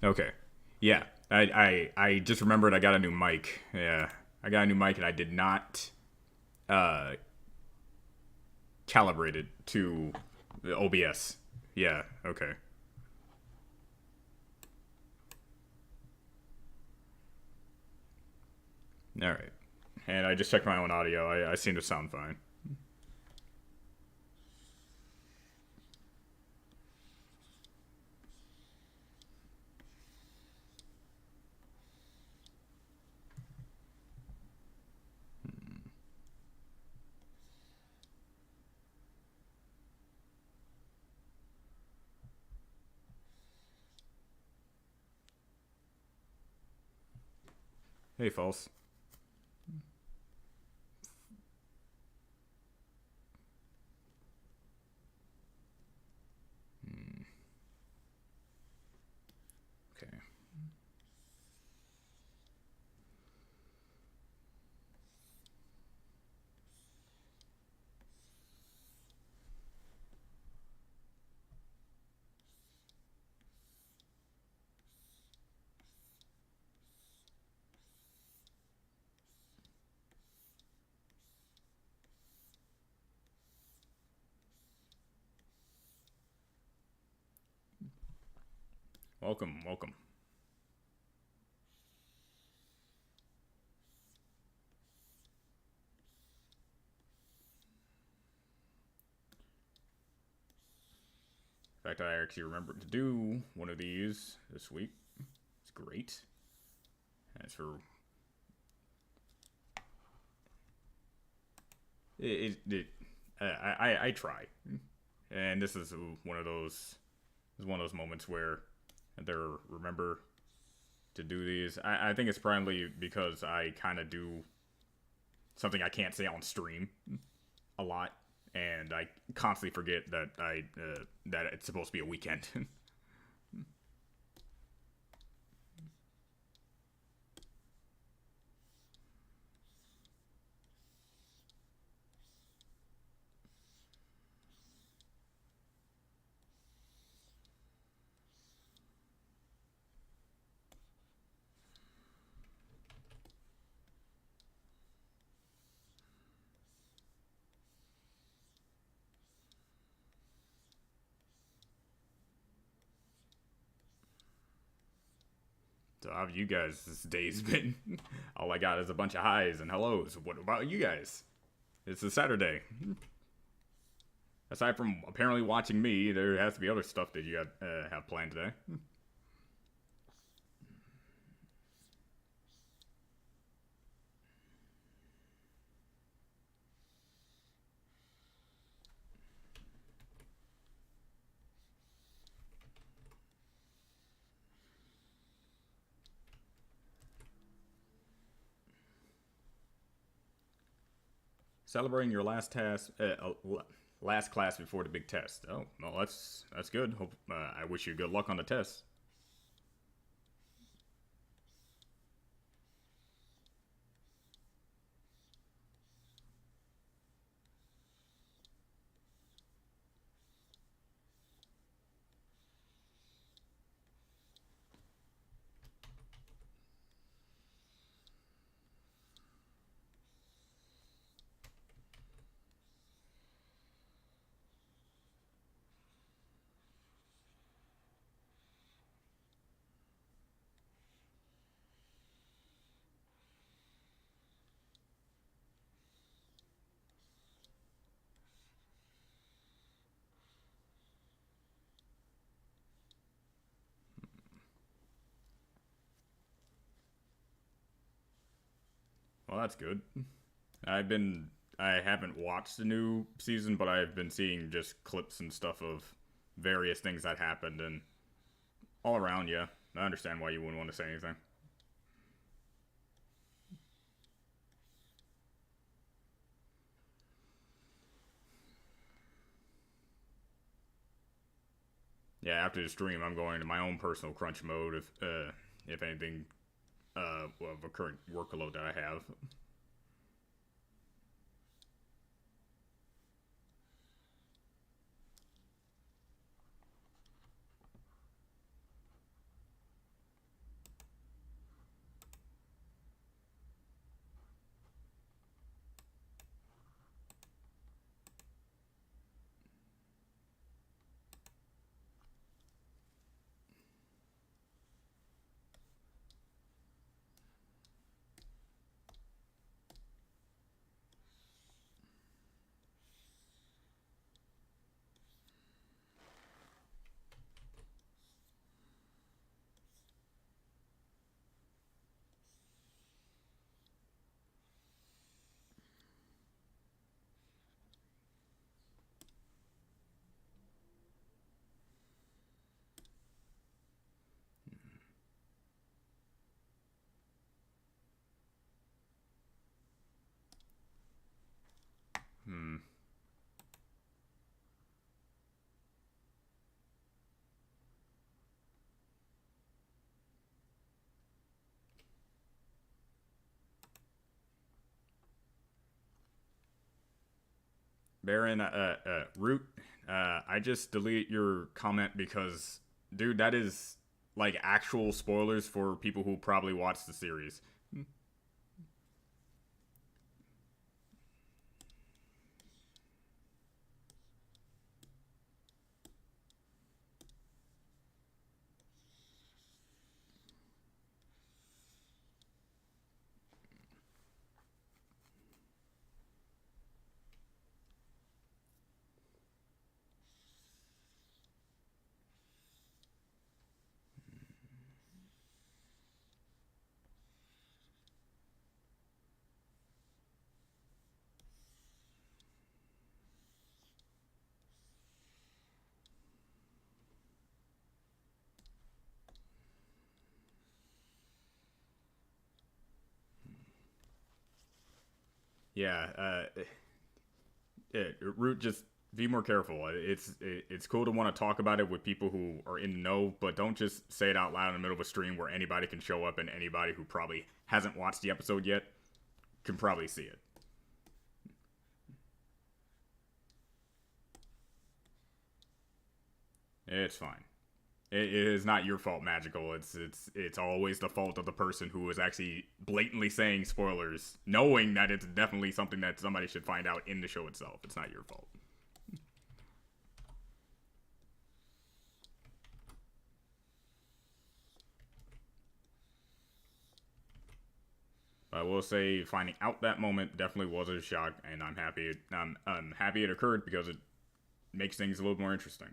Okay. Yeah. I just remembered I got a new mic. Yeah. I got a new mic and I did not uh calibrate it to the OBS. Yeah. Okay. All right. And I just checked my own audio. I seem to sound fine. Hey, false. Okay. Welcome, welcome. In fact, I actually remembered to do one of these this week. It's great. As for it I try, and this is one of those moments where I remember to do these. I think it's primarily because I kind of do something I can't say on stream a lot, and I constantly forget that that it's supposed to be a weekend. So how have you guys this day's been? All I got is a bunch of highs and hellos. What about you guys? It's a Saturday. Aside from apparently watching me, there has to be other stuff that you have planned today. Celebrating your last class before the big test. Oh, well, that's good. Hope I wish you good luck on the test. Well, that's good. I've been I haven't watched the new season, but I've been seeing just clips and stuff of various things that happened, and all around, yeah, I understand why you wouldn't want to say anything. Yeah, after the stream, I'm going to my own personal crunch mode if anything of a current workload that I have. Baron, Root, I just delete your comment because, dude, that is like actual spoilers for people who probably watched the series. Yeah, Root, just be more careful. It's cool to want to talk about it with people who are in the know, but don't just say it out loud in the middle of a stream where anybody can show up and anybody who probably hasn't watched the episode yet can probably see it. It's fine. It is not your fault, Magical. It's always the fault of the person who is actually blatantly saying spoilers, knowing that it's definitely something that somebody should find out in the show itself. It's not your fault. I will say finding out that moment definitely was a shock, and I'm happy it occurred because it makes things a little more interesting.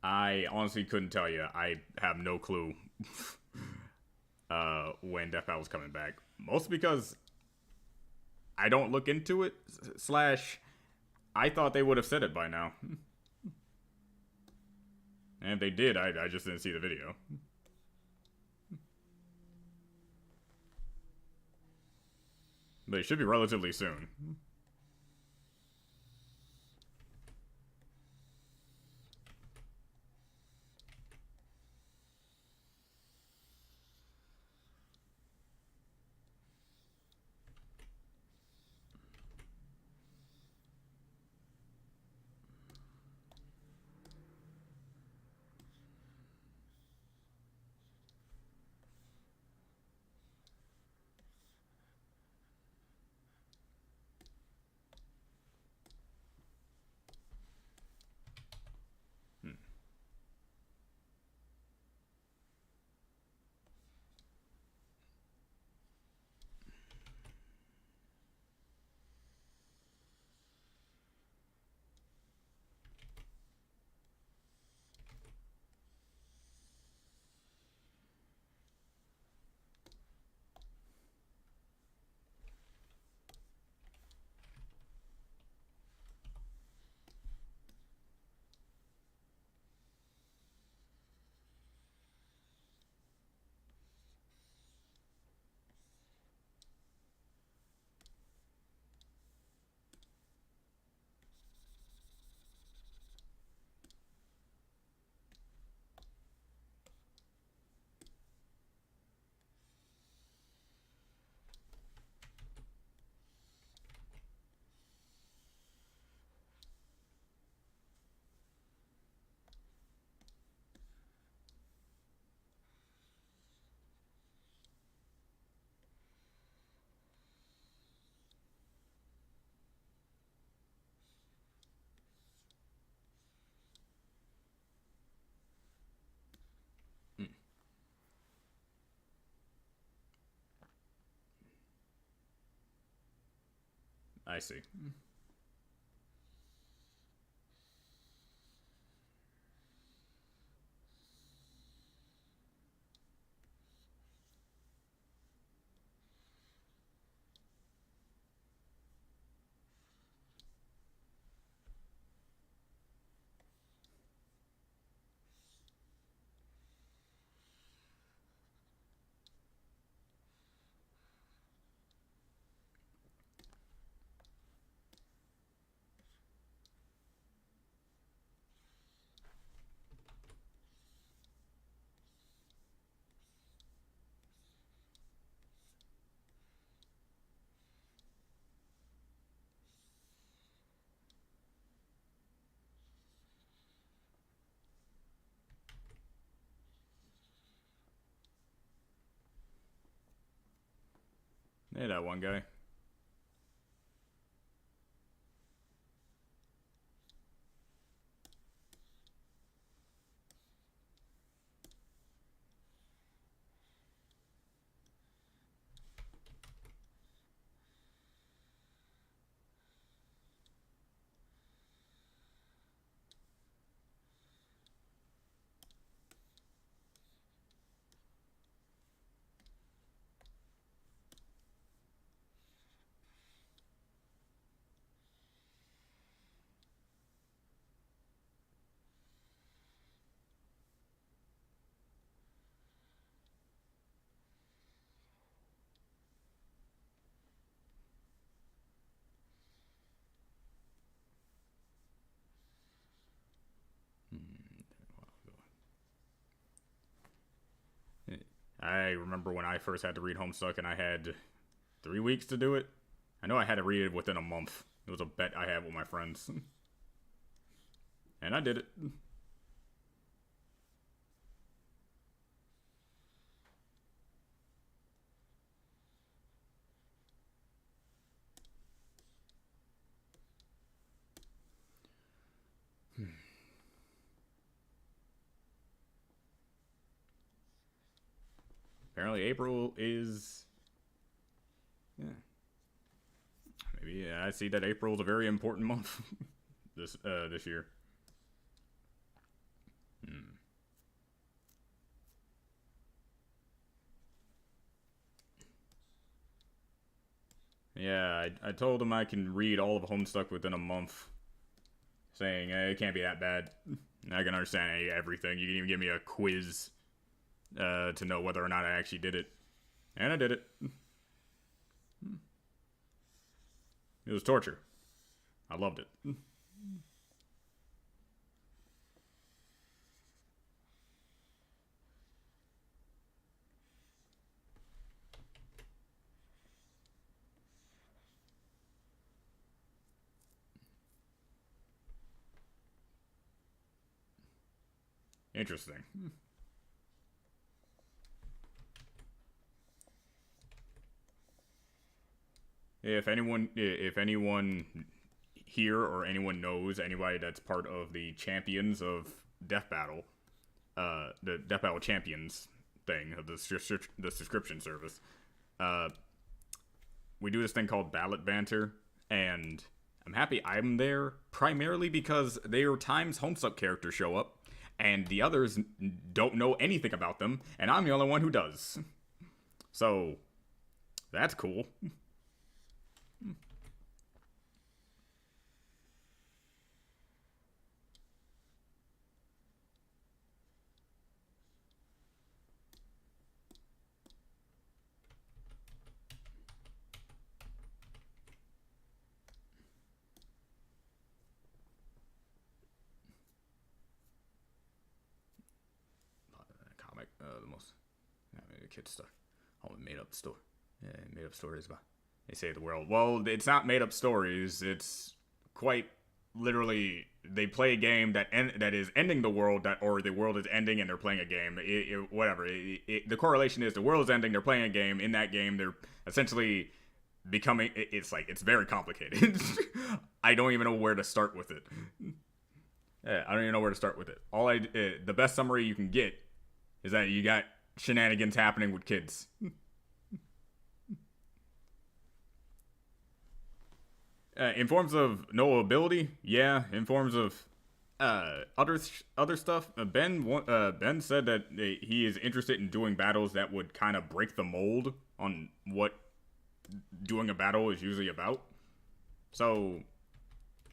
I honestly couldn't tell you. I have no clue when Death Battle was coming back. Mostly because I don't look into it. Slash, I thought they would have said it by now. And if they did, I just didn't see the video. But it should be relatively soon. I see. Hey, that one guy. I remember when I first had to read Homestuck and I had 3 weeks to do it. I know I had to read it within a month. It was a bet I had with my friends. And I did it. Apparently April is... Yeah. Maybe I see that April is a very important month this year. Hmm. Yeah, I told him I can read all of Homestuck within a month, saying it can't be that bad. I can understand everything. You can even give me a quiz to know whether or not I actually did it. And I did it. It was torture. I loved it. Interesting. If anyone here or anyone knows anybody that's part of the champions of Death Battle, the Death Battle champions thing of the subscription service, uh, we do this thing called ballot banter, and I'm happy I'm there primarily because there are times Homestuck characters show up, and the others don't know anything about them, and I'm the only one who does. So that's cool. Comic, the most kid stuff. All made up story. Yeah, made up stories about. They save the world. Well, it's not made up stories. It's quite literally they play a game that is ending the world or the world is ending and they're playing a game. Whatever. The correlation is the world is ending. They're playing a game. In that game, they're essentially becoming. It's very complicated. I don't even know where to start with it. Yeah, I don't even know where to start with it. The best summary you can get is that you got shenanigans happening with kids. In forms of knowability, yeah. In forms of other stuff, Ben said that he is interested in doing battles that would kind of break the mold on what doing a battle is usually about. So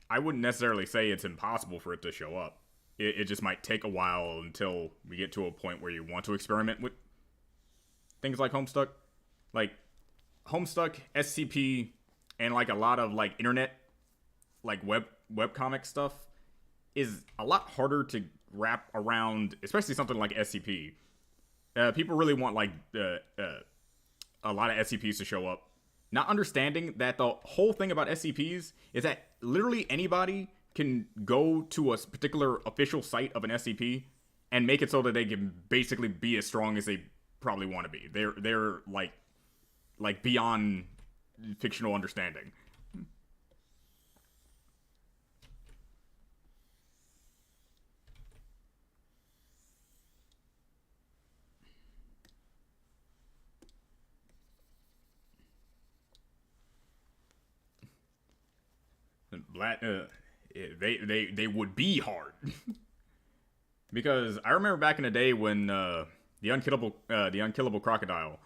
I wouldn't necessarily say it's impossible for it to show up. It just might take a while until we get to a point where you want to experiment with things like Homestuck. Like Homestuck, SCP, and like a lot of like internet, like webcomic stuff is a lot harder to wrap around, especially something like SCP. People really want like a lot of SCPs to show up, not understanding that the whole thing about SCPs is that literally anybody can go to a particular official site of an SCP and make it so that they can basically be as strong as they probably want to be. They're like beyond fictional understanding. Black, they would be hard because I remember back in the day when the unkillable crocodile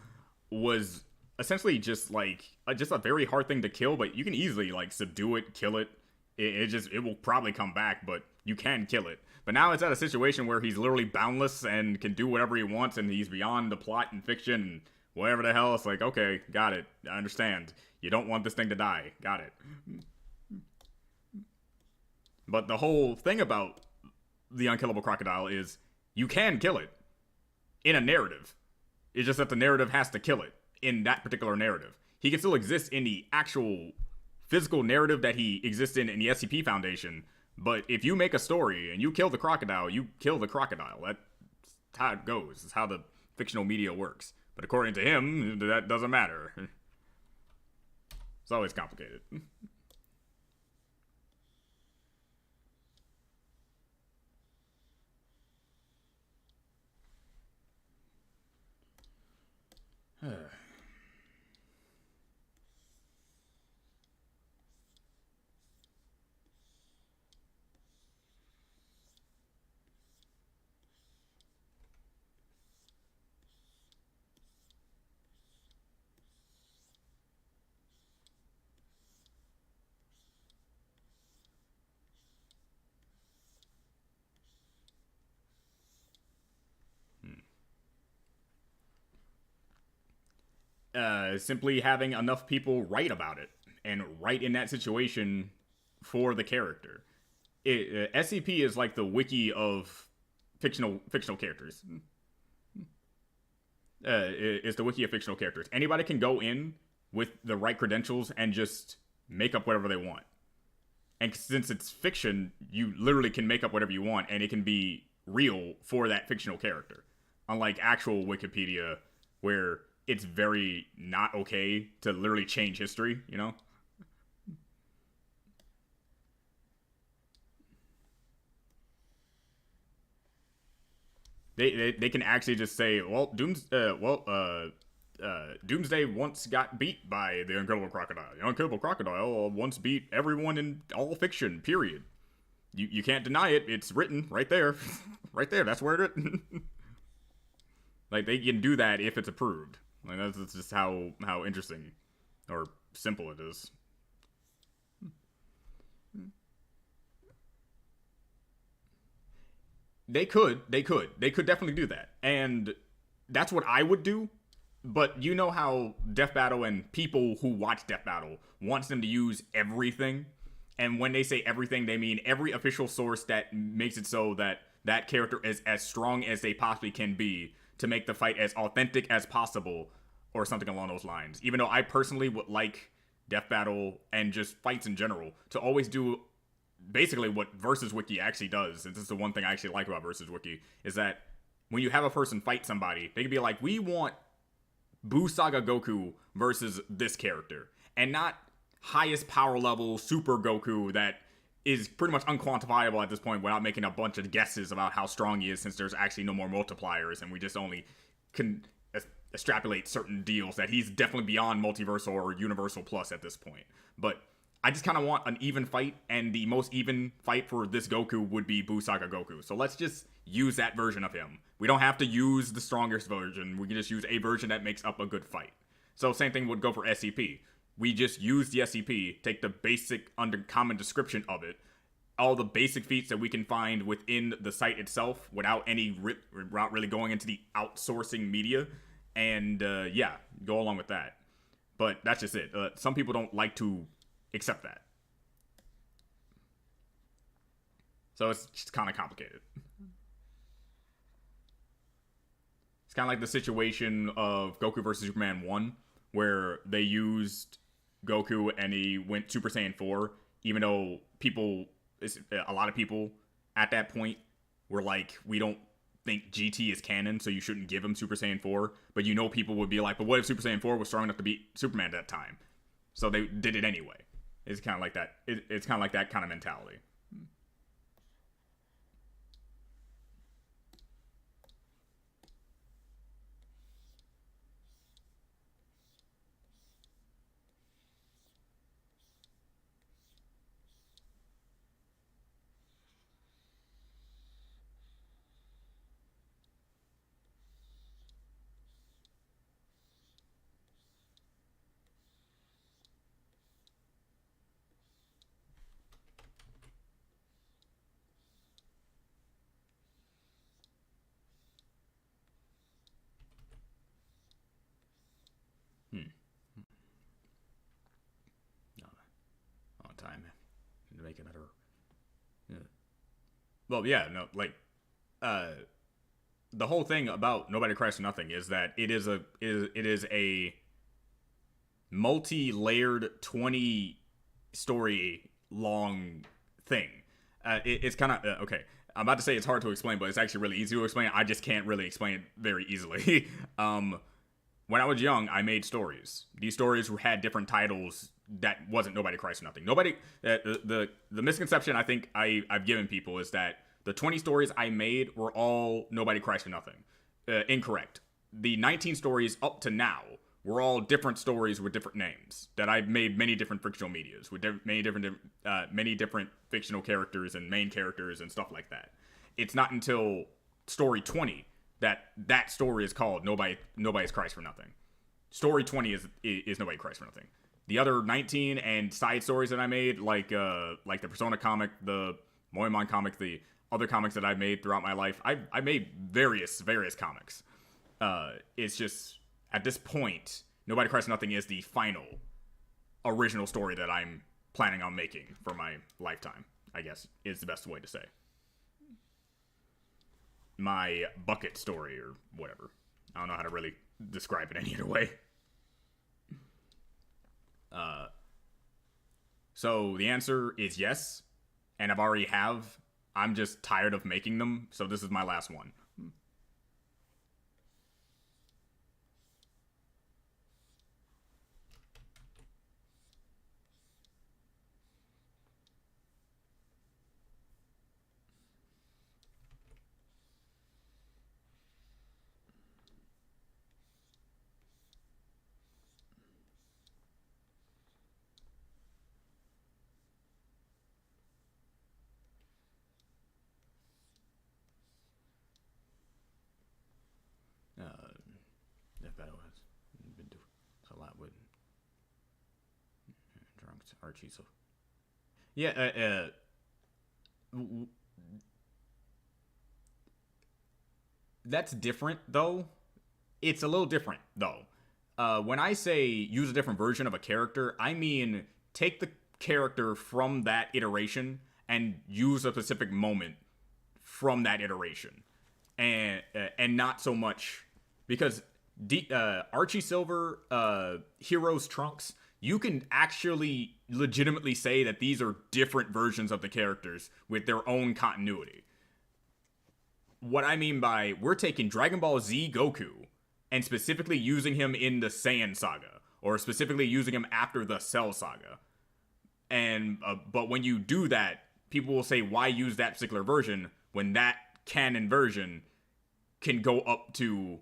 was essentially just like just a very hard thing to kill, but you can easily like subdue it, kill it. It will probably come back, but you can kill it. But now it's at a situation where he's literally boundless and can do whatever he wants, and he's beyond the plot and fiction and whatever the hell. It's like, okay, got it. I understand. You don't want this thing to die. Got it. But the whole thing about the unkillable crocodile is you can kill it in a narrative. It's just that the narrative has to kill it in that particular narrative. He can still exist in the actual physical narrative that he exists in the SCP Foundation. But if you make a story and you kill the crocodile, you kill the crocodile. That's how it goes. It's how the fictional media works. But according to him, that doesn't matter. It's always complicated. Simply having enough people write about it and write in that situation for the character. SCP is like the wiki of fictional characters. It's the wiki of fictional characters. Anybody can go in with the right credentials and just make up whatever they want. And since it's fiction, you literally can make up whatever you want, and it can be real for that fictional character. Unlike actual Wikipedia, where it's very not okay to literally change history, you know? They can actually just say, well, Doomsday once got beat by the Unkillable Crocodile. The Unkillable Crocodile once beat everyone in all fiction, period. You can't deny it. It's written right there. Right there. That's where it like, they can do that if it's approved. Like, that's just how interesting or simple it is. They could definitely do that, and that's what I would do. But you know how Death Battle and people who watch Death Battle wants them to use everything, and when they say everything, they mean every official source that makes it so that that character is as strong as they possibly can be to make the fight as authentic as possible, or something along those lines. Even though I personally would like Death Battle and just fights in general to always do basically what Versus Wiki actually does, and this is the one thing I actually like about Versus Wiki, is that when you have a person fight somebody, they can be like, we want Buu Saga Goku versus this character, and not highest power level Super Goku that is pretty much unquantifiable at this point without making a bunch of guesses about how strong he is, since there's actually no more multipliers and we just only can extrapolate certain deals that he's definitely beyond multiversal or universal plus at this point. But I just kind of want an even fight, and the most even fight for this Goku would be Busaka Goku. So let's just use that version of him. We don't have to use the strongest version. We can just use a version that makes up a good fight. So same thing would go for SCP. We just use the SCP, take the basic under common description of it, all the basic feats that we can find within the site itself without really going into the outsourcing media, and yeah, go along with that. But that's just it. Some people don't like to accept that. So it's just kind of complicated. It's kind of like the situation of Goku versus Superman 1, where they used Goku and he went Super Saiyan 4, even though a lot of people at that point were like, we don't think GT is canon, so you shouldn't give him Super Saiyan 4. But people would be like, but what if Super Saiyan 4 was strong enough to beat Superman at that time? So they did it anyway. It's kind of like that. It's kind of like that kind of mentality. Hmm. No, on time to make it better. Yeah. Well, yeah, no, like, the whole thing about Nobody Cries for Nothing is that it is a multi-layered 20 story long thing. It's kind of okay. I'm about to say it's hard to explain, but it's actually really easy to explain. I just can't really explain it very easily. When I was young, I made stories. These stories had different titles that wasn't Nobody Cries for Nothing. The misconception I think I've given people is that the 20 stories I made were all Nobody Cries for Nothing. Incorrect. The 19 stories up to now were all different stories with different names that I've made many different fictional medias with many different fictional characters and main characters and stuff like that. It's not until story 20 that story is called Nobody's Cries for Nothing. Story 20 is Nobody Cries for Nothing. The other 19 and side stories that I made, like the Persona comic, the Moemon comic, the other comics that I've made throughout my life, I made various comics. It's just at this point, Nobody Cries for Nothing is the final original story that I'm planning on making for my lifetime, I guess is the best way to say. My bucket story or whatever. I don't know how to really describe it any other way. So the answer is yes, and I've already have. I'm just tired of making them, so this is my last one. That battle has been doing a lot with drunks Archie. So yeah, that's different though. It's a little different though. When I say use a different version of a character, I mean take the character from that iteration and use a specific moment from that iteration, and not so much because Archie Silver, Heroes Trunks, you can actually legitimately say that these are different versions of the characters with their own continuity. What I mean by we're taking Dragon Ball Z Goku and specifically using him in the Saiyan saga, or specifically using him after the Cell saga. And but when you do that, people will say, why use that particular version when that canon version can go up to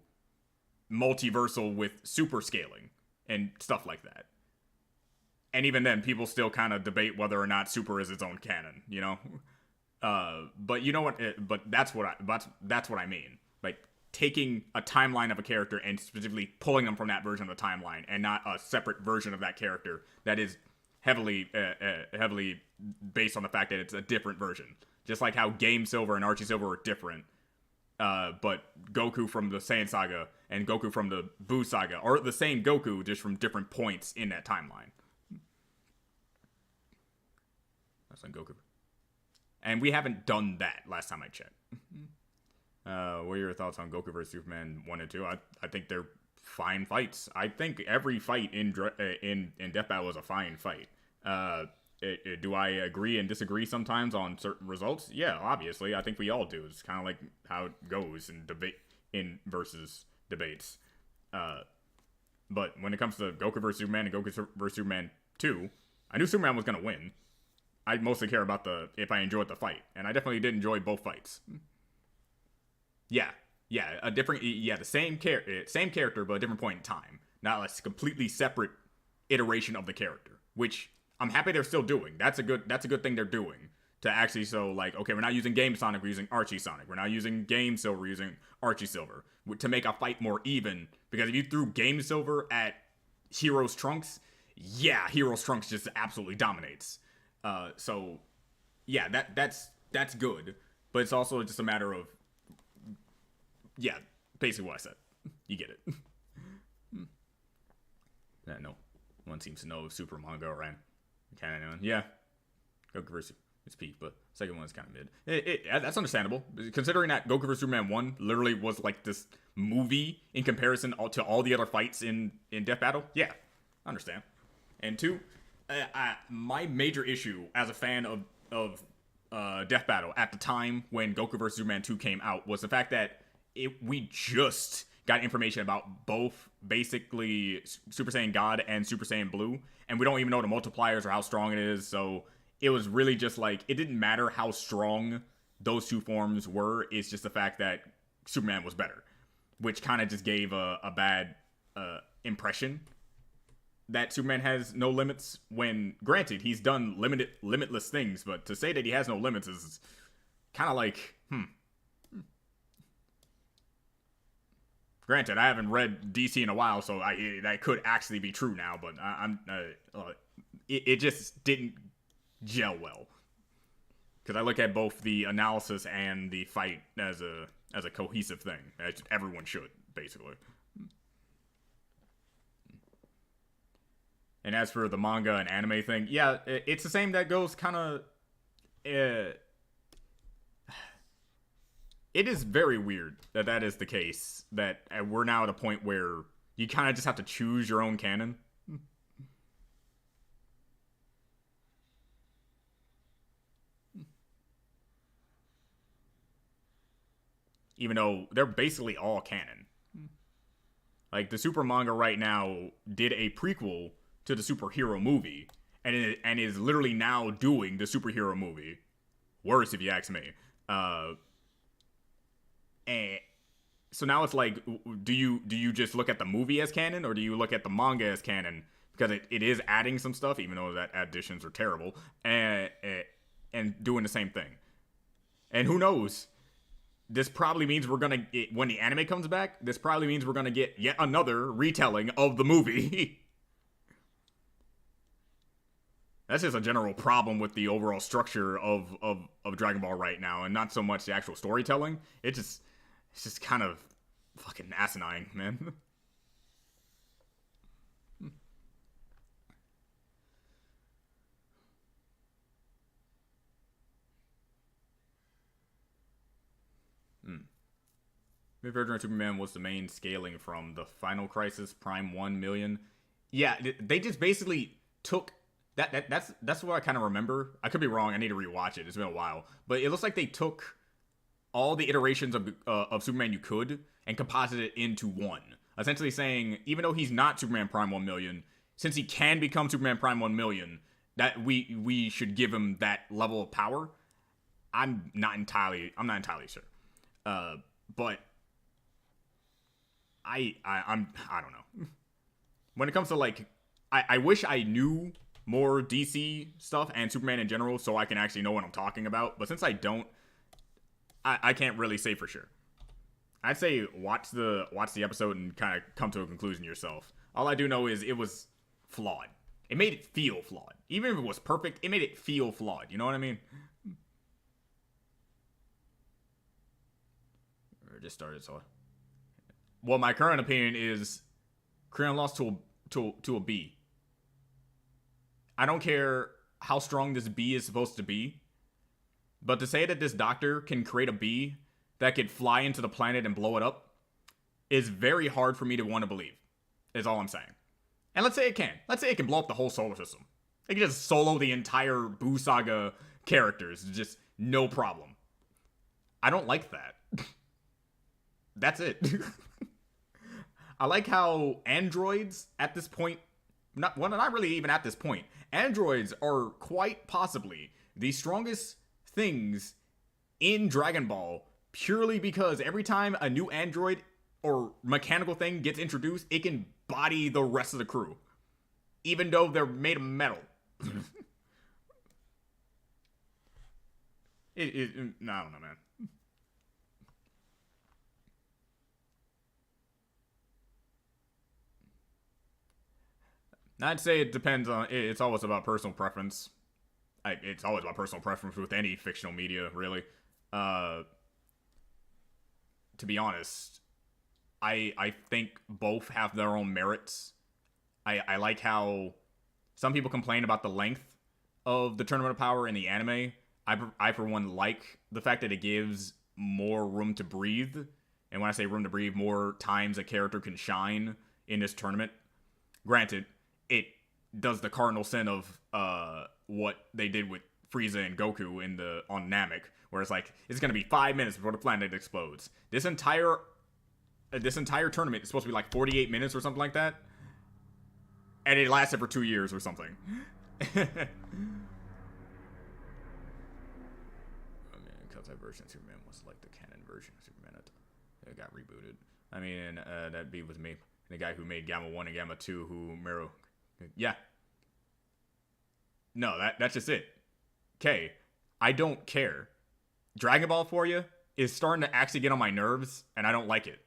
multiversal with super scaling and stuff like that. and even then, people still kind of debate whether or not Super is its own canon. You know, but you know what? But that's what I mean. Like taking a timeline of a character and specifically pulling them from that version of the timeline, and not a separate version of that character that is heavily based on the fact that it's a different version. Just like how Game Silver and Archie Silver are different, but Goku from the Saiyan Saga and Goku from the Buu Saga are the same Goku, just from different points in that timeline. That's on Goku. And we haven't done that last time I checked. What are your thoughts on Goku vs. Superman 1 and 2? I think they're fine fights. I think every fight in Death Battle is a fine fight. Do I agree and disagree sometimes on certain results? Yeah, obviously. I think we all do. It's kind of like how it goes in versus debates. But when it comes to Goku vs. Superman and Goku vs. Superman 2, I knew Superman was going to win. I mostly care about if I enjoyed the fight. And I definitely did enjoy both fights. Yeah, the same character, but a different point in time. Not a completely separate iteration of the character, which I'm happy they're still doing. That's a good thing they're doing. To actually, so like, okay, we're not using Game Sonic, we're using Archie Sonic. We're not using Game Silver, we're using Archie Silver. To make a fight more even. Because if you threw Game Silver at Heroes Trunks, yeah, Heroes Trunks just absolutely dominates. So yeah, that's good. But it's also just a matter of, yeah, basically what I said. You get it. Yeah, no one seems to know Super Manga ran. Yeah, Goku vs. It's peak, but second one is kind of mid. That's understandable, considering that Goku vs. Superman 1 literally was like this movie in comparison to all the other fights in Death Battle. Yeah, I understand. And 2, my major issue as a fan of Death Battle at the time when Goku vs. Superman 2 came out was the fact that we just got information about both basically Super Saiyan God and Super Saiyan Blue, and we don't even know the multipliers or how strong it is, so it was really just like, it didn't matter how strong those two forms were, it's just the fact that Superman was better, which kind of just gave a bad impression that Superman has no limits, when, granted, he's done limitless things, but to say that he has no limits is kind of like, Granted, I haven't read DC in a while, so that could actually be true now, but it just didn't gel well. Because I look at both the analysis and the fight as a cohesive thing, as everyone should, basically. And as for the manga and anime thing, yeah, it's the same that goes kind of... It is very weird that is the case, that we're now at a point where you kind of just have to choose your own canon. Even though they're basically all canon. Like, the Super manga right now did a prequel to the superhero movie, and is literally now doing the superhero movie. Worse, if you ask me. And so now it's like, do you just look at the movie as canon, or do you look at the manga as canon? Because it is adding some stuff, even though that additions are terrible, and doing the same thing. And who knows? This probably means we're gonna get, when the anime comes back, this probably means we're gonna get yet another retelling of the movie. That's just a general problem with the overall structure of Dragon Ball right now, and not so much the actual storytelling. It's just kind of fucking asinine, man. Maybe Version of Superman was the main scaling from the Final Crisis Prime 1 million. Yeah, they just basically took that's what I kind of remember. I could be wrong. I need to rewatch it. It's been a while, but it looks like they took all the iterations of Superman you could and composited it into one. Essentially saying, even though he's not Superman Prime 1 million, since he can become Superman Prime 1 million, that we should give him that level of power. I'm not entirely sure, but I don't know. When it comes to, like, I wish I knew more DC stuff and Superman in general so I can actually know what I'm talking about. But since I don't, I can't really say for sure. I'd say watch the episode and kind of come to a conclusion yourself. All I do know is it was flawed. It made it feel flawed. Even if it was perfect, it made it feel flawed. You know what I mean? Or just started, so. Well, my current opinion is Krillin lost to a B. I don't care how strong this bee is supposed to be, but to say that this doctor can create a bee that could fly into the planet and blow it up is very hard for me to want to believe, is all I'm saying. And let's say it can. Let's say it can blow up the whole solar system. It can just solo the entire Buu Saga characters, just no problem. I don't like that. That's it. I like how androids at this point, not really even at this point, androids are quite possibly the strongest things in Dragon Ball purely because every time a new android or mechanical thing gets introduced, it can body the rest of the crew. Even though they're made of metal. I don't know, man. I'd say it depends on. It's always about personal preference. It's always about personal preference with any fictional media, really. To be honest, I think both have their own merits. I like how some people complain about the length of the Tournament of Power in the anime. I for one like the fact that it gives more room to breathe. And when I say room to breathe, more times a character can shine in this tournament. Granted, it does the cardinal sin of what they did with Frieza and Goku on Namek, where it's like it's gonna be 5 minutes before the planet explodes. This entire tournament is supposed to be like 48 minutes or something like that, and it lasted for 2 years or something. Oh man, because that version of Superman was like the canon version of Superman. It got rebooted. I mean, that beat was me. The guy who made Gamma 1 and Gamma 2, who Mero. Yeah. No, that's just it. Okay, I don't care. Dragon Ball for you is starting to actually get on my nerves, and I don't like it.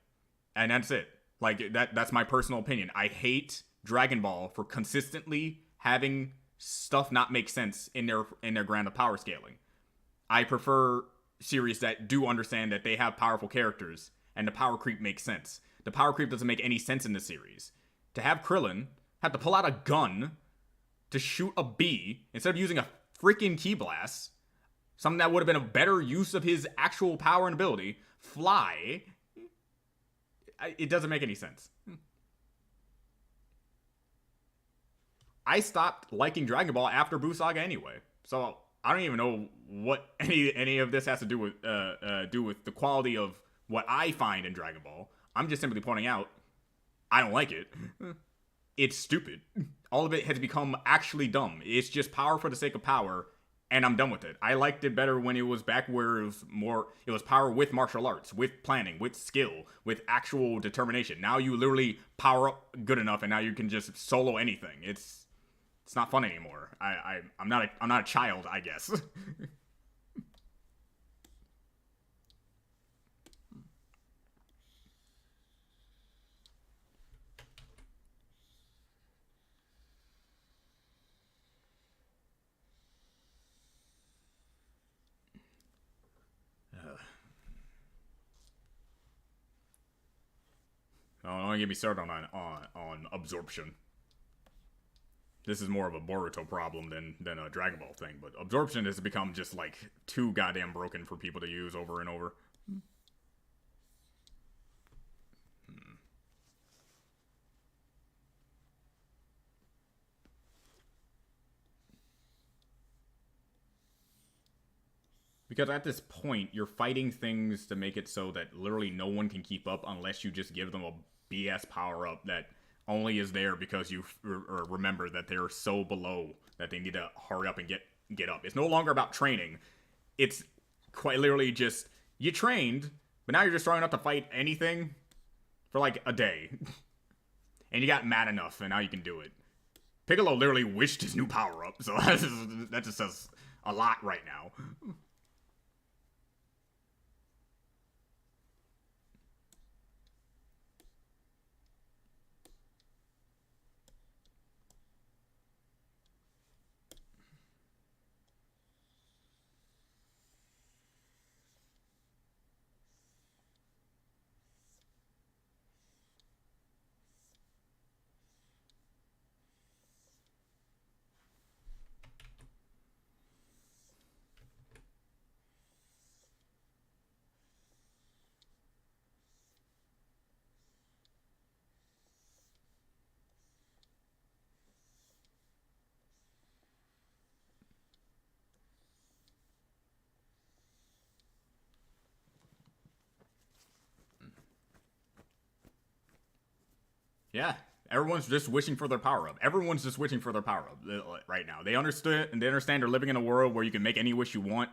And that's it. Like, that's my personal opinion. I hate Dragon Ball for consistently having stuff not make sense in their ground of power scaling. I prefer series that do understand that they have powerful characters, and the power creep makes sense. The power creep doesn't make any sense in this series. To have Krillin have to pull out a gun to shoot a bee instead of using a freaking ki blast, something that would have been a better use of his actual power and ability, fly, it doesn't make any sense. I stopped liking Dragon Ball after Buu Saga anyway, so I don't even know what any of this has to do with the quality of what I find in Dragon Ball. I'm just simply pointing out I don't like it. It's stupid. All of it has become actually dumb. It's just power for the sake of power, and I'm done with it. I liked it better when it was back where it was power with martial arts, with planning, with skill, with actual determination. Now you literally power up good enough, and now you can just solo anything. It's not fun anymore. I'm not a child, I guess. Don't get me started on absorption. This is more of a Boruto problem than a Dragon Ball thing, but absorption has become just like too goddamn broken for people to use over and over. Because at this point, you're fighting things to make it so that literally no one can keep up unless you just give them a BS power-up that only is there because you remember that they're so below that they need to hurry up and get up. It's no longer about training. It's quite literally just, you trained, but now you're just strong enough to fight anything for like a day. And you got mad enough, and now you can do it. Piccolo literally wished his new power up, so that just says a lot right now. Yeah, everyone's just wishing for their power up. Everyone's just wishing for their power up right now. They understood and they understand they're living in a world where you can make any wish you want,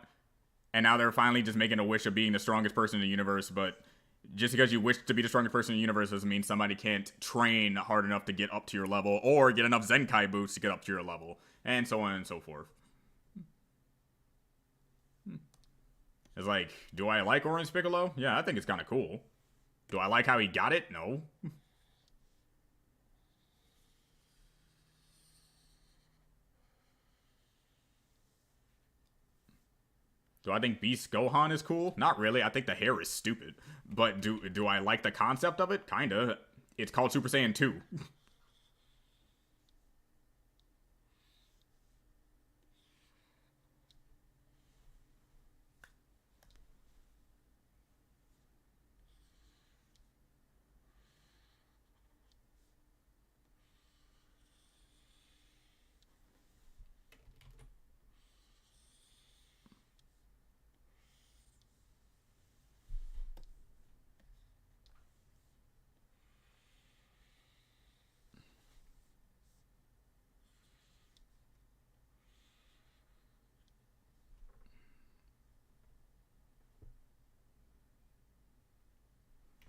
and now they're finally just making a wish of being the strongest person in the universe. But just because you wish to be the strongest person in the universe doesn't mean somebody can't train hard enough to get up to your level or get enough Zenkai boots to get up to your level, and so on and so forth. It's like, do I like Orange Piccolo? Yeah, I think it's kind of cool. Do I like how he got it? No. Do I think Beast Gohan is cool? Not really. I think the hair is stupid. But do I like the concept of it? Kinda. It's called Super Saiyan 2.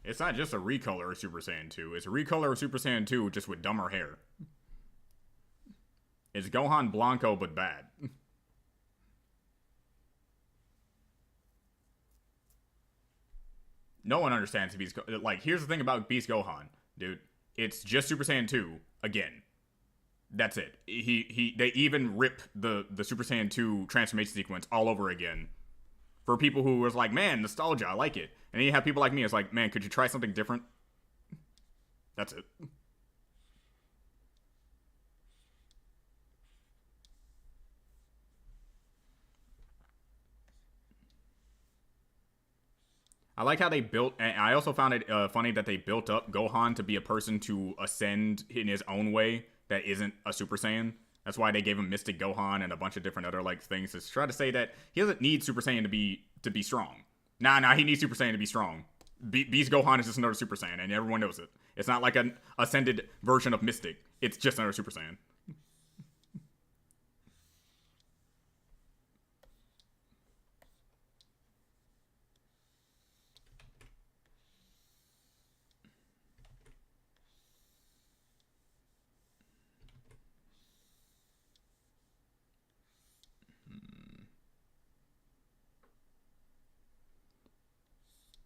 It's not just a recolor of Super Saiyan 2. It's a recolor of Super Saiyan 2 just with dumber hair. It's Gohan Blanco but bad. No one understands Beast Gohan. Like, here's the thing about Beast Gohan, dude. It's just Super Saiyan 2 again. That's it. They even rip the Super Saiyan 2 transformation sequence all over again. For people who was like, man, nostalgia, I like it. And then you have people like me, it's like, man, could you try something different? That's it. I like how they built, and I also found it funny that they built up Gohan to be a person to ascend in his own way that isn't a Super Saiyan. That's why they gave him Mystic Gohan and a bunch of different other like things to try to say that he doesn't need Super Saiyan to be strong. Nah, he needs Super Saiyan to be strong. Beast Gohan is just another Super Saiyan, and everyone knows it. It's not like an ascended version of Mystic. It's just another Super Saiyan.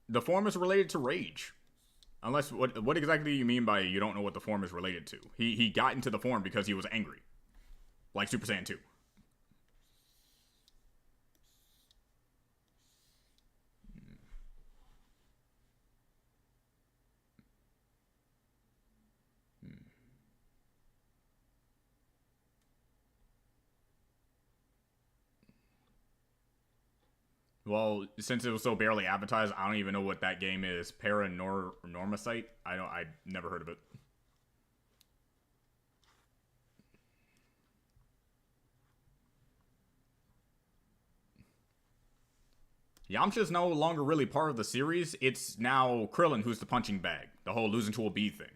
The form is related to rage. Unless, what exactly do you mean by you don't know what the form is related to? He got into the form because he was angry. Like Super Saiyan 2. Well, since it was so barely advertised, I don't even know what that game is. Paranormacite? I never heard of it. Yamcha's no longer really part of the series. It's now Krillin who's the punching bag. The whole losing to a bee thing.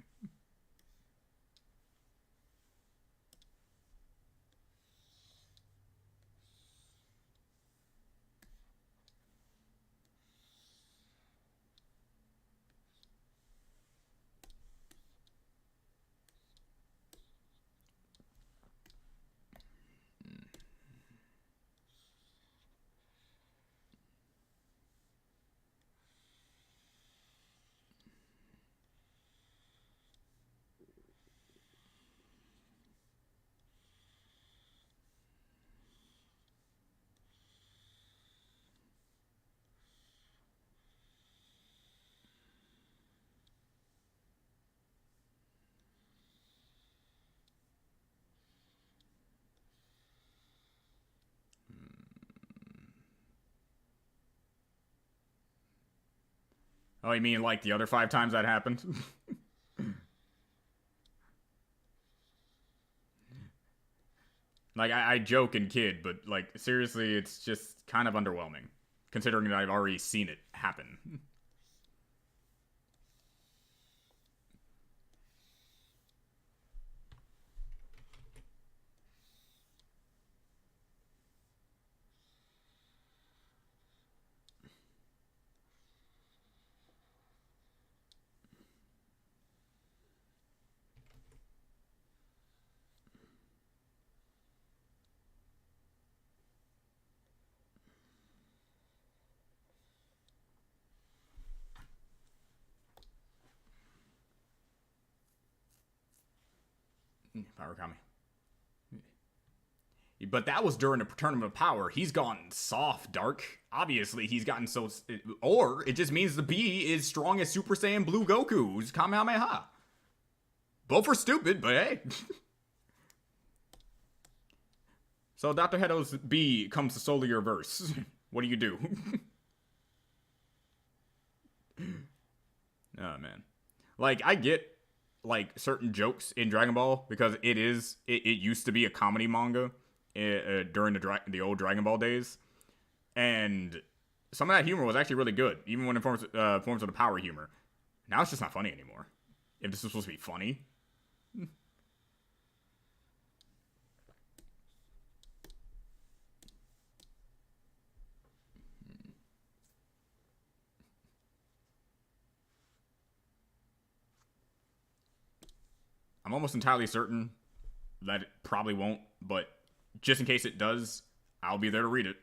Oh, you mean like the other 5 times that happened? Like, I joke and kid, but, like, seriously, it's just kind of underwhelming. Considering that I've already seen it happen. Power Kami. But that was during the Tournament of Power. He's gone soft, dark. Obviously, he's gotten so. Or it just means the B is strong as Super Saiyan Blue Goku's Kamehameha. Both are stupid, but hey. So Dr. Heto's B comes to solely your verse. What do you do? Oh man. Like, I get like certain jokes in Dragon Ball because it used to be a comedy manga during the old Dragon Ball days, and some of that humor was actually really good, even when it forms of the power humor. Now it's just not funny anymore. If this was supposed to be funny. I'm almost entirely certain that it probably won't, but just in case it does, I'll be there to read it.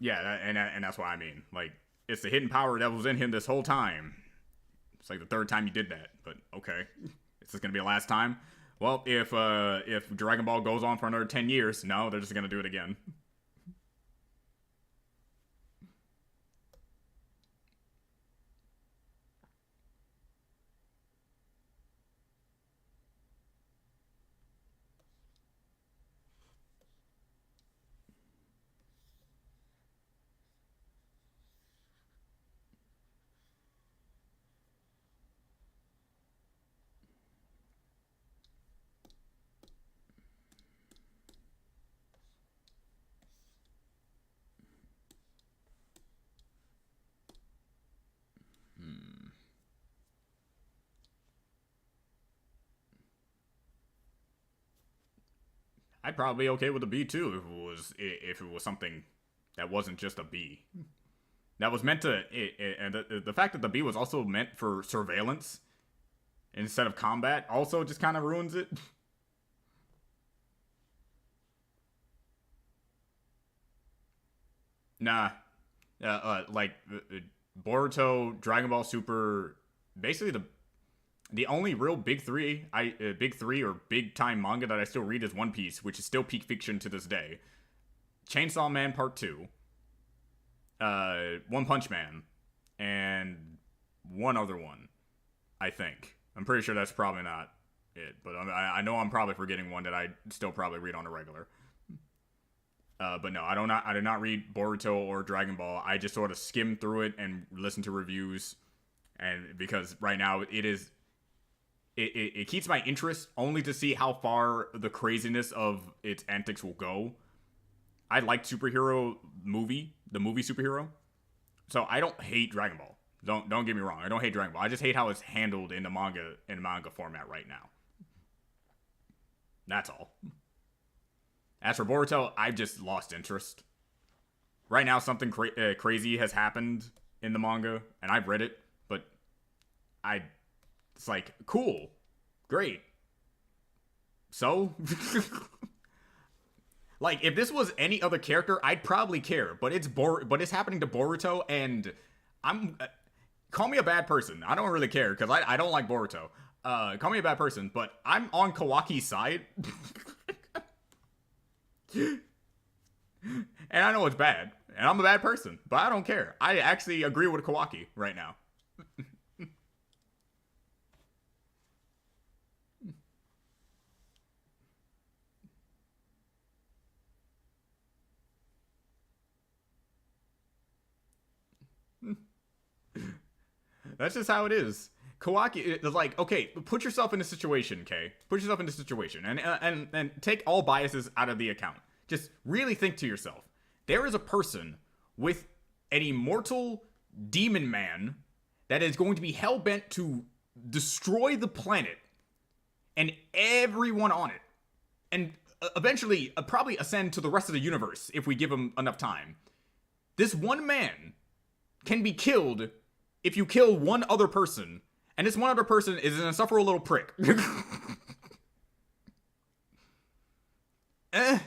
Yeah, and that's what I mean. Like, it's the hidden power that was in him this whole time. It's like the third time you did that, but okay. Is this gonna be the last time? Well, if Dragon Ball goes on for another 10 years, no, they're just gonna do it again. I'd probably be okay with a B too if it was something that wasn't just a B. That was meant to, and the fact that the B was also meant for surveillance instead of combat also just kind of ruins it. Nah, like Boruto, Dragon Ball Super, basically the only real big three or big time manga that I still read is One Piece, which is still peak fiction to this day. Chainsaw Man Part 2, One Punch Man, and one other one, I think. I'm pretty sure that's probably not it, but I know I'm probably forgetting one that I still probably read on a regular. But no, I do not read Boruto or Dragon Ball. I just sort of skim through it and listen to reviews, and because right now it keeps my interest only to see how far the craziness of its antics will go. I like the movie superhero. So I don't hate Dragon Ball. Don't get me wrong. I don't hate Dragon Ball. I just hate how it's handled in the manga format right now. That's all. As for Boruto, I've just lost interest. Right now, something crazy has happened in the manga, and I've read it, but I It's like, cool, great. So, like, if this was any other character, I'd probably care. But it's happening to Boruto, and I'm call me a bad person. I don't really care because I don't like Boruto. Call me a bad person, but I'm on Kawaki's side. And I know it's bad, and I'm a bad person, but I don't care. I actually agree with Kawaki right now. That's just how it is. Kawaki is like, okay, put yourself in a situation, okay? Put yourself in a situation, and take all biases out of the account. Just really think to yourself. There is a person with an immortal demon man that is going to be hell-bent to destroy the planet and everyone on it. And eventually, probably ascend to the rest of the universe if we give him enough time. This one man can be killed if you kill one other person, and this one other person is an insufferable little prick. And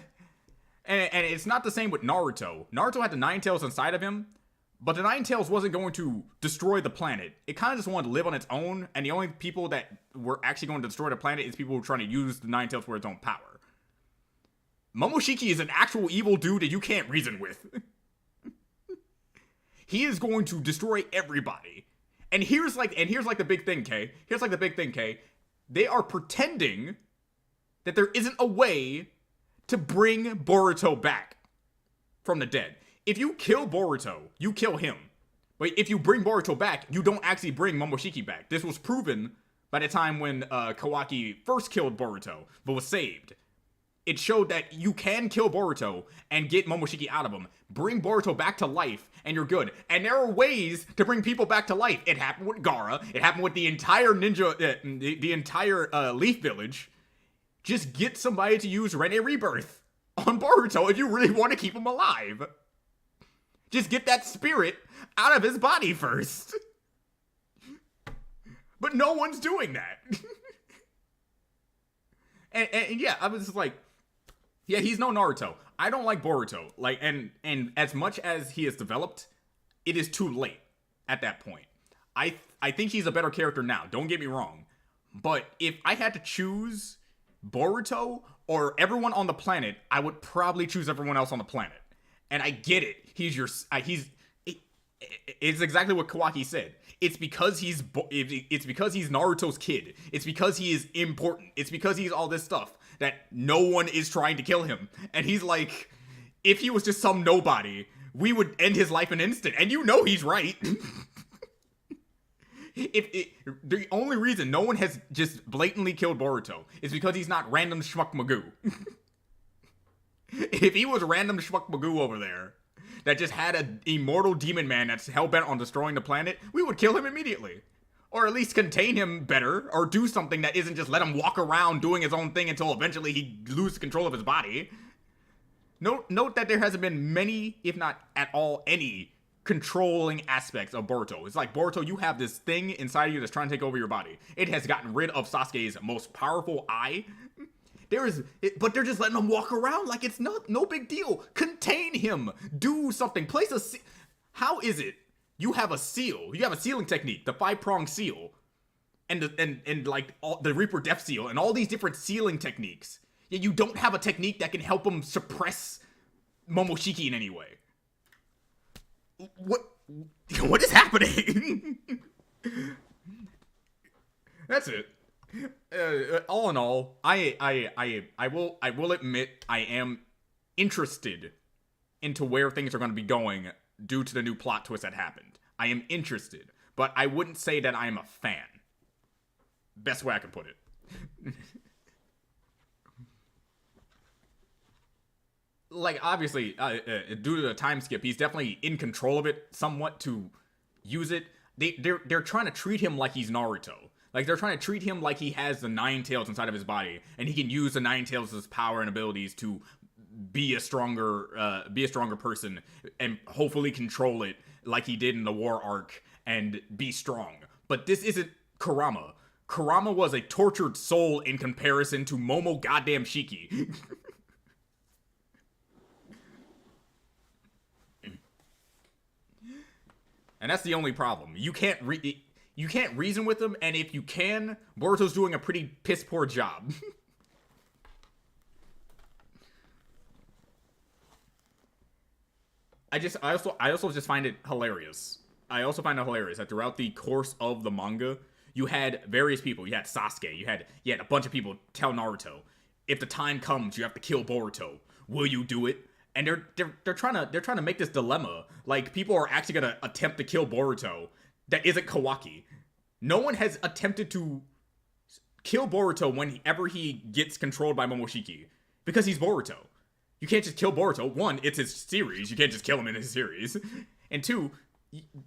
it's not the same with Naruto. Naruto had the Nine Tails inside of him, but the Nine Tails wasn't going to destroy the planet. It kind of just wanted to live on its own, and the only people that were actually going to destroy the planet is people who were trying to use the Nine Tails for its own power. Momoshiki is an actual evil dude that you can't reason with. He is going to destroy everybody. And here's like the big thing, Kay. Here's like the big thing, Kay. They are pretending that there isn't a way to bring Boruto back from the dead. If you kill Boruto, you kill him. But if you bring Boruto back, you don't actually bring Momoshiki back. This was proven by the time when Kawaki first killed Boruto, but was saved. It showed that you can kill Boruto and get Momoshiki out of him. Bring Boruto back to life, and you're good. And there are ways to bring people back to life. It happened with Gaara. It happened with the entire ninja, the entire Leaf Village. Just get somebody to use Rene Rebirth on Boruto if you really want to keep him alive. Just get that spirit out of his body first. But no one's doing that. and yeah, I was just like, yeah, he's no Naruto. I don't like Boruto. Like, and as much as he has developed, it is too late at that point. I think he's a better character now. Don't get me wrong. But if I had to choose Boruto or everyone on the planet, I would probably choose everyone else on the planet. And I get it. It's exactly what Kawaki said. It's because he's Naruto's kid. It's because he is important. It's because he's all this stuff that no one is trying to kill him. And he's like, if he was just some nobody, we would end his life in an instant. And you know he's right. The only reason no one has just blatantly killed Boruto is because he's not random schmuck Magoo. If he was random schmuck Magoo over there that just had an immortal demon man that's hell-bent on destroying the planet, we would kill him immediately. Or at least contain him better, or do something that isn't just let him walk around doing his own thing until eventually he loses control of his body. Note that there hasn't been many, if not at all, any controlling aspects of Boruto. It's like, Boruto, you have this thing inside of you that's trying to take over your body. It has gotten rid of Sasuke's most powerful eye. But they're just letting him walk around like it's no big deal. Contain him. Do something. How is it? You have a seal. You have a sealing technique, the 5-prong seal, and like all, the Reaper Death Seal, and all these different sealing techniques. Yet you don't have a technique that can help him suppress Momoshiki in any way. What is happening? That's it. All in all, I will admit I am interested into where things are going to be going due to the new plot twist that happened. I am interested, but I wouldn't say that I am a fan. Best way I can put it. Like, obviously, due to the time skip, he's definitely in control of it somewhat to use it. They're trying to treat him like he's Naruto. Like, they're trying to treat him like he has the Nine Tails inside of his body, and he can use the Nine Tails' power and abilities to be a stronger person, and hopefully control it like he did in the War arc, and be strong. But this isn't Kurama. Kurama was a tortured soul in comparison to Momo goddamn Shiki. And that's the only problem. You can't reason with him, and if you can, Boruto's doing a pretty piss poor job. I also just find it hilarious. I also find it hilarious that throughout the course of the manga, you had various people. You had Sasuke. You had a bunch of people tell Naruto, if the time comes, you have to kill Boruto. Will you do it? And they're trying to make this dilemma. Like, people are actually gonna attempt to kill Boruto that isn't Kawaki. No one has attempted to kill Boruto whenever he gets controlled by Momoshiki, because he's Boruto. You can't just kill Boruto. One, it's his series. You can't just kill him in his series. And two,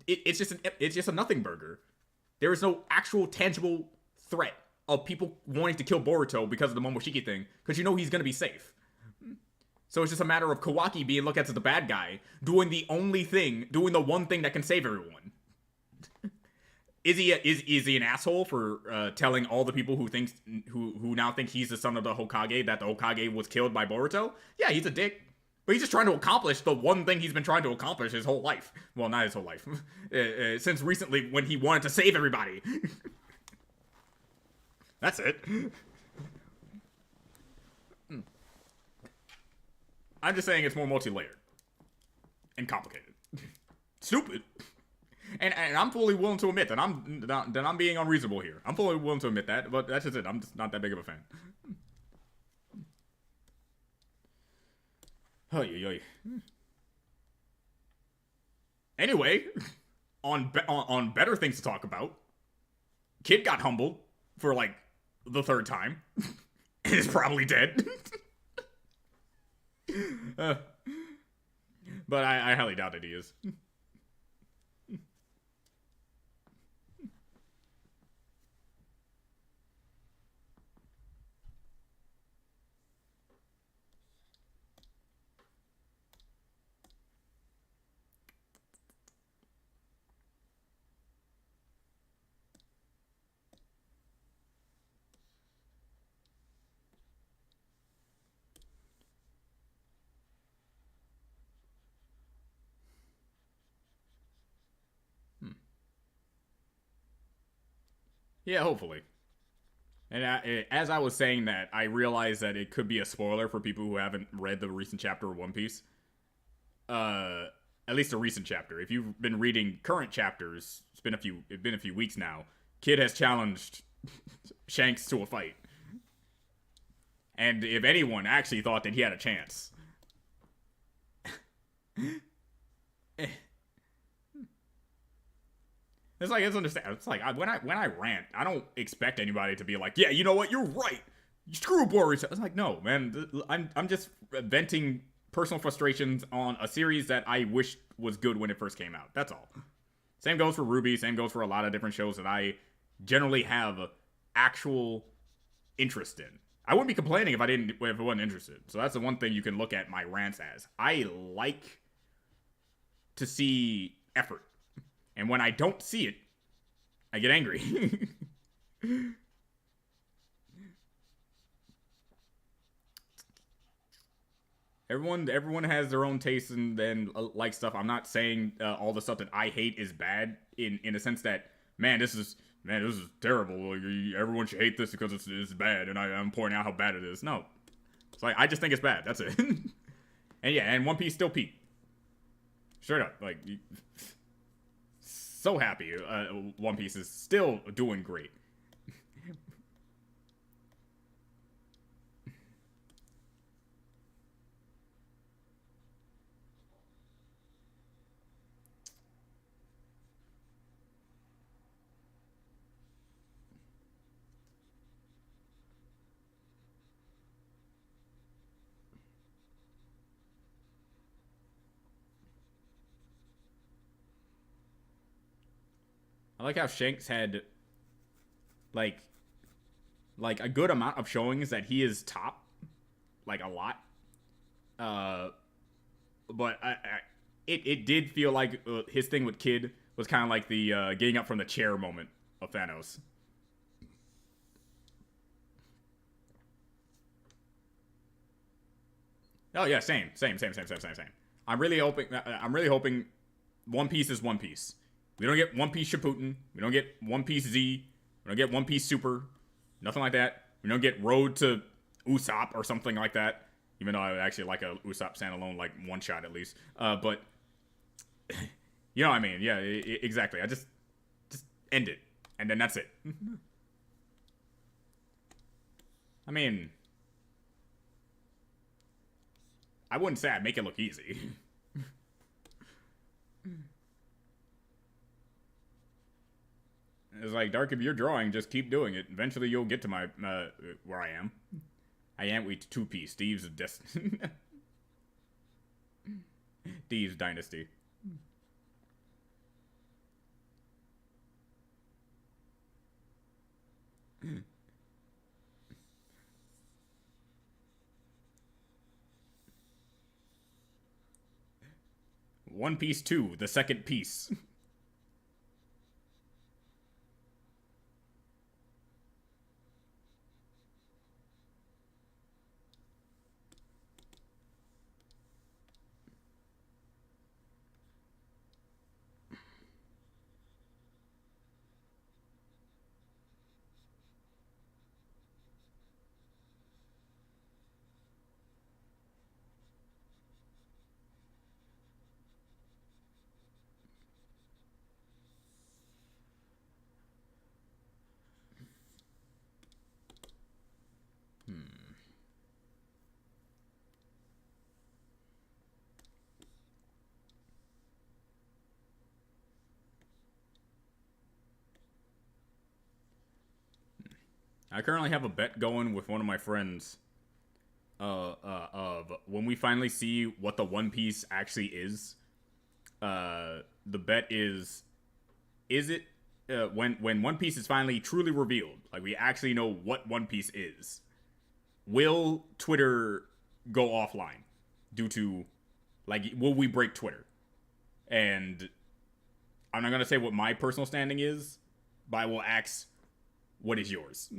it's just a nothing burger. There is no actual tangible threat of people wanting to kill Boruto because of the Momoshiki thing, because you know he's gonna be safe. So it's just a matter of Kawaki being looked at as the bad guy, doing the one thing that can save everyone. Is he an asshole for telling all the people who now think he's the son of the Hokage that the Hokage was killed by Boruto? Yeah, he's a dick. But he's just trying to accomplish the one thing he's been trying to accomplish his whole life. Well, not his whole life. Since recently when he wanted to save everybody. That's it. I'm just saying it's more multi-layered. And complicated. Stupid. And I'm fully willing to admit that I'm being unreasonable here. I'm fully willing to admit that, but that's just it. I'm just not that big of a fan. Anyway, on better things to talk about, Kid got humbled for like the third time and is probably dead. But I highly doubt that he is. Yeah, hopefully. And as I was saying that, I realized that it could be a spoiler for people who haven't read the recent chapter of One Piece. At least a recent chapter. If you've been reading current chapters, it's been a few weeks now. Kid has challenged Shanks to a fight. And if anyone actually thought that he had a chance. It's like, it's understand. It's like when I rant, I don't expect anybody to be like, yeah, you know what, you're right. Screw Boruto. It's like, no, man. I'm just venting personal frustrations on a series that I wish was good when it first came out. That's all. Same goes for Ruby. Same goes for a lot of different shows that I generally have actual interest in. I wouldn't be complaining if I wasn't interested. So that's the one thing you can look at my rants as. I like to see effort. And when I don't see it, I get angry. Everyone has their own taste and like stuff. I'm not saying all the stuff that I hate is bad in a sense that, this is terrible. Like, everyone should hate this because it's bad, and I'm pointing out how bad it is. No, it's like I just think it's bad. That's it. and One Piece still peaked. Straight up, like. So happy One Piece is still doing great. I like how Shanks had like a good amount of showings that he is top, like a lot. But it did feel like his thing with Kid was kind of like the getting up from the chair moment of Thanos. Oh yeah, same. I'm really hoping. I'm really hoping One Piece is One Piece. We don't get One Piece Shippuden. We don't get One Piece Z. We don't get One Piece Super. Nothing like that. We don't get Road to Usopp or something like that. Even though I would actually like a Usopp standalone, like one shot at least. But you know what I mean? Yeah, exactly. I just end it, and then that's it. I mean, I wouldn't say I'd make it look easy. It's like, Dark, if you're drawing, just keep doing it. Eventually, you'll get to my where I am. I am with 2P. Steve's Destiny. Steve's Dynasty. One Piece 2, the second piece. I currently have a bet going with one of my friends. Of when we finally see what the One Piece actually is. The bet is it when One Piece is finally truly revealed, like we actually know what One Piece is, will Twitter go offline due to, like, will we break Twitter? And I'm not gonna say what my personal standing is, but I will ask, what is yours?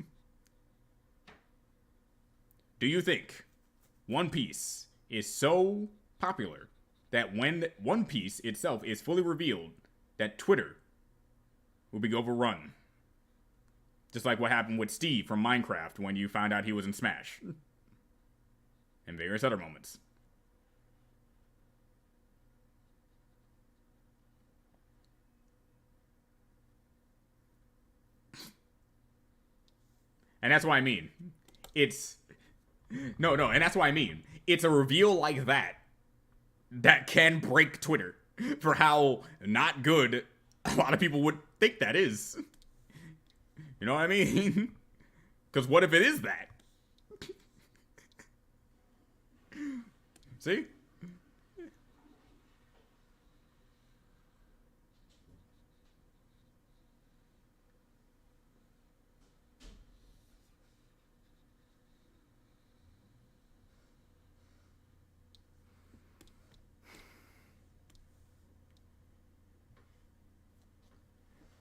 Do you think One Piece is so popular that when One Piece itself is fully revealed, that Twitter will be overrun? Just like what happened with Steve from Minecraft when you found out he was in Smash. And various other moments. And that's what I mean. It's... No, and that's what I mean. It's a reveal like that that can break Twitter for how not good a lot of people would think that is. You know what I mean? Because what if it is that? See?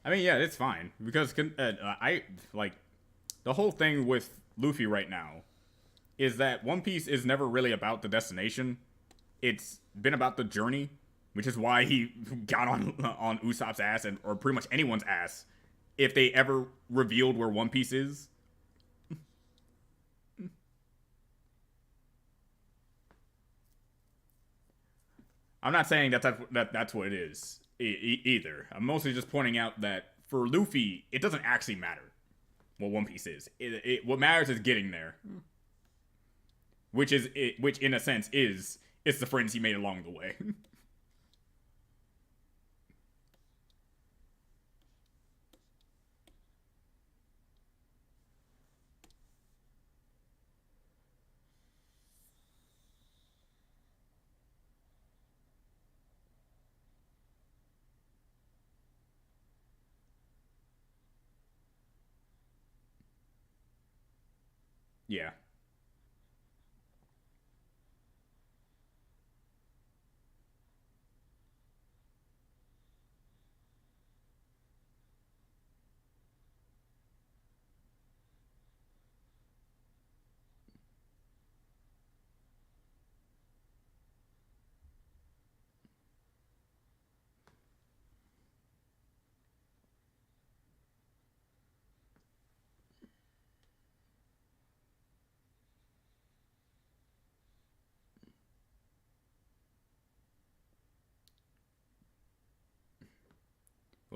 I mean, yeah, it's fine because I like the whole thing with Luffy right now is that One Piece is never really about the destination. It's been about the journey, which is why he got on Usopp's ass and or pretty much anyone's ass if they ever revealed where One Piece is. I'm not saying that's what it is either. I'm mostly just pointing out that for Luffy, it doesn't actually matter what One Piece is. What matters is getting there, which in a sense is it's the friends he made along the way. Yeah.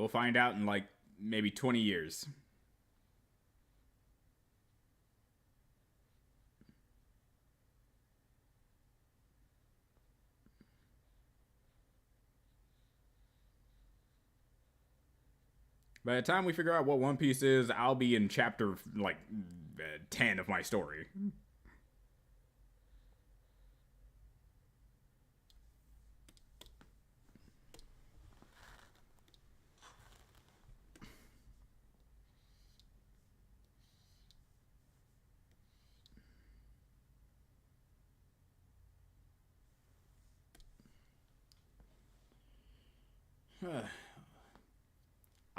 We'll find out in like maybe 20 years. By the time we figure out what One Piece is, I'll be in chapter like 10 of my story.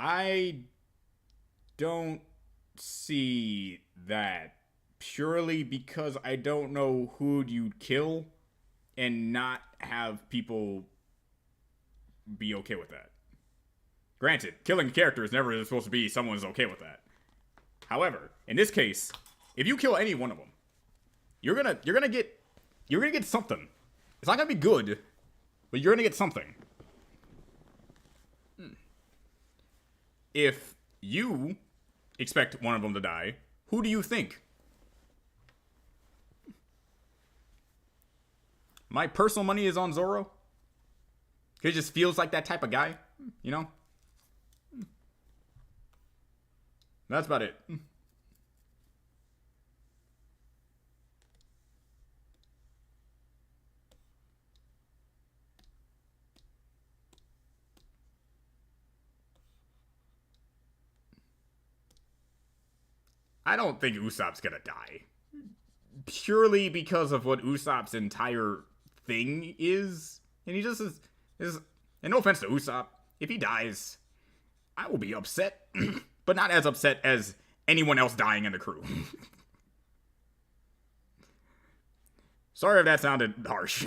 I don't see that purely because I don't know who you'd kill and not have people be okay with that. Granted, killing a character is never supposed to be someone's okay with that. However, in this case, if you kill any one of them, you're gonna get something. It's not gonna be good, but you're gonna get something. If you expect one of them to die, who do you think? My personal money is on Zoro. He just feels like that type of guy, you know? That's about it. I don't think Usopp's gonna die. Purely because of what Usopp's entire thing is. And he just is and no offense to Usopp, if he dies, I will be upset. But not as upset as anyone else dying in the crew. Sorry if that sounded harsh.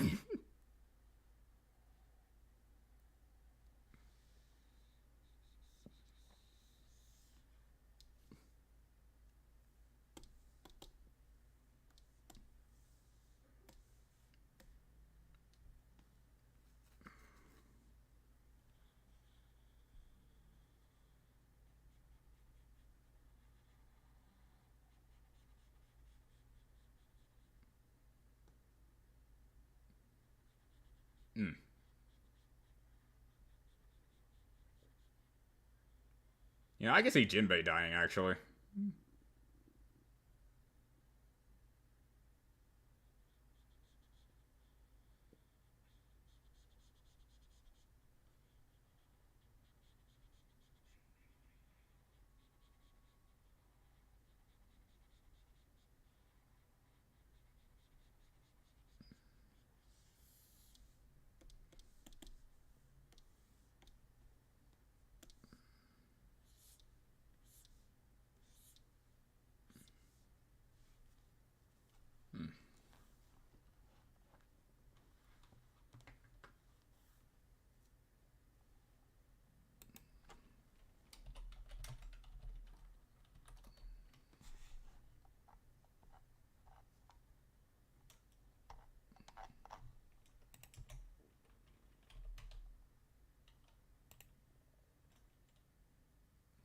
Mm. Yeah, I can see Jinbei dying, actually.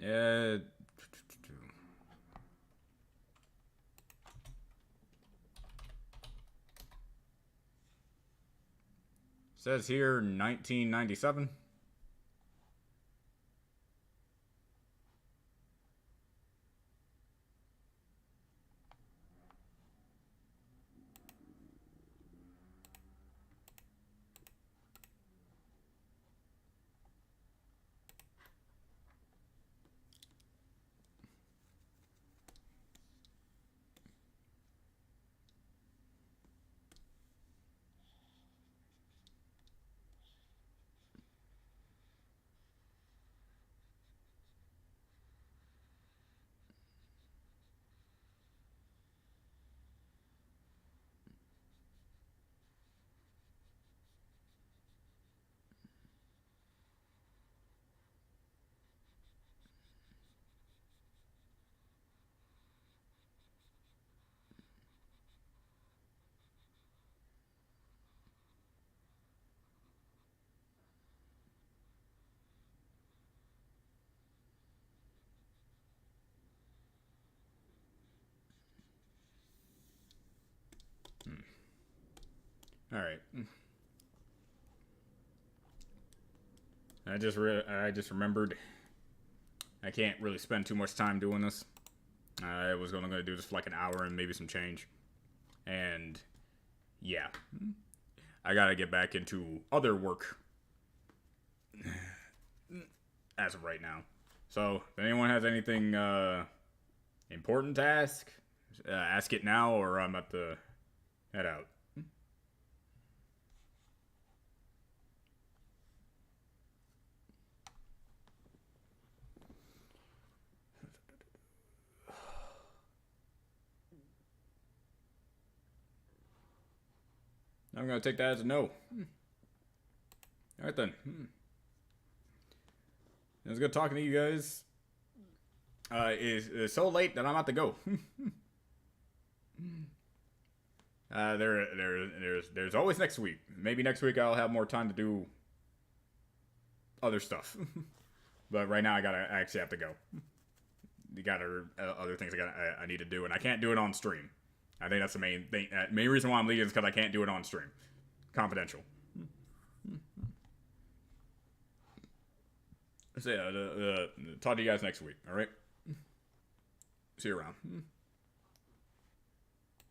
Yeah. Says here 1997. All right. I just remembered I can't really spend too much time doing this. I was only going to do this for like an hour and maybe some change. And yeah, I got to get back into other work as of right now. So if anyone has anything important to ask it now, or I'm at the head out. I'm gonna take that as a no. All right then. It was good talking to you guys. It's so late that I'm about to go. There's always next week. Maybe next week I'll have more time to do other stuff. But right now I actually have to go. You got other things I need to do, and I can't do it on stream. I think that's the main thing. Main reason why I'm leaving is because I can't do it on stream. Confidential. So yeah, talk to you guys next week. All right. See you around.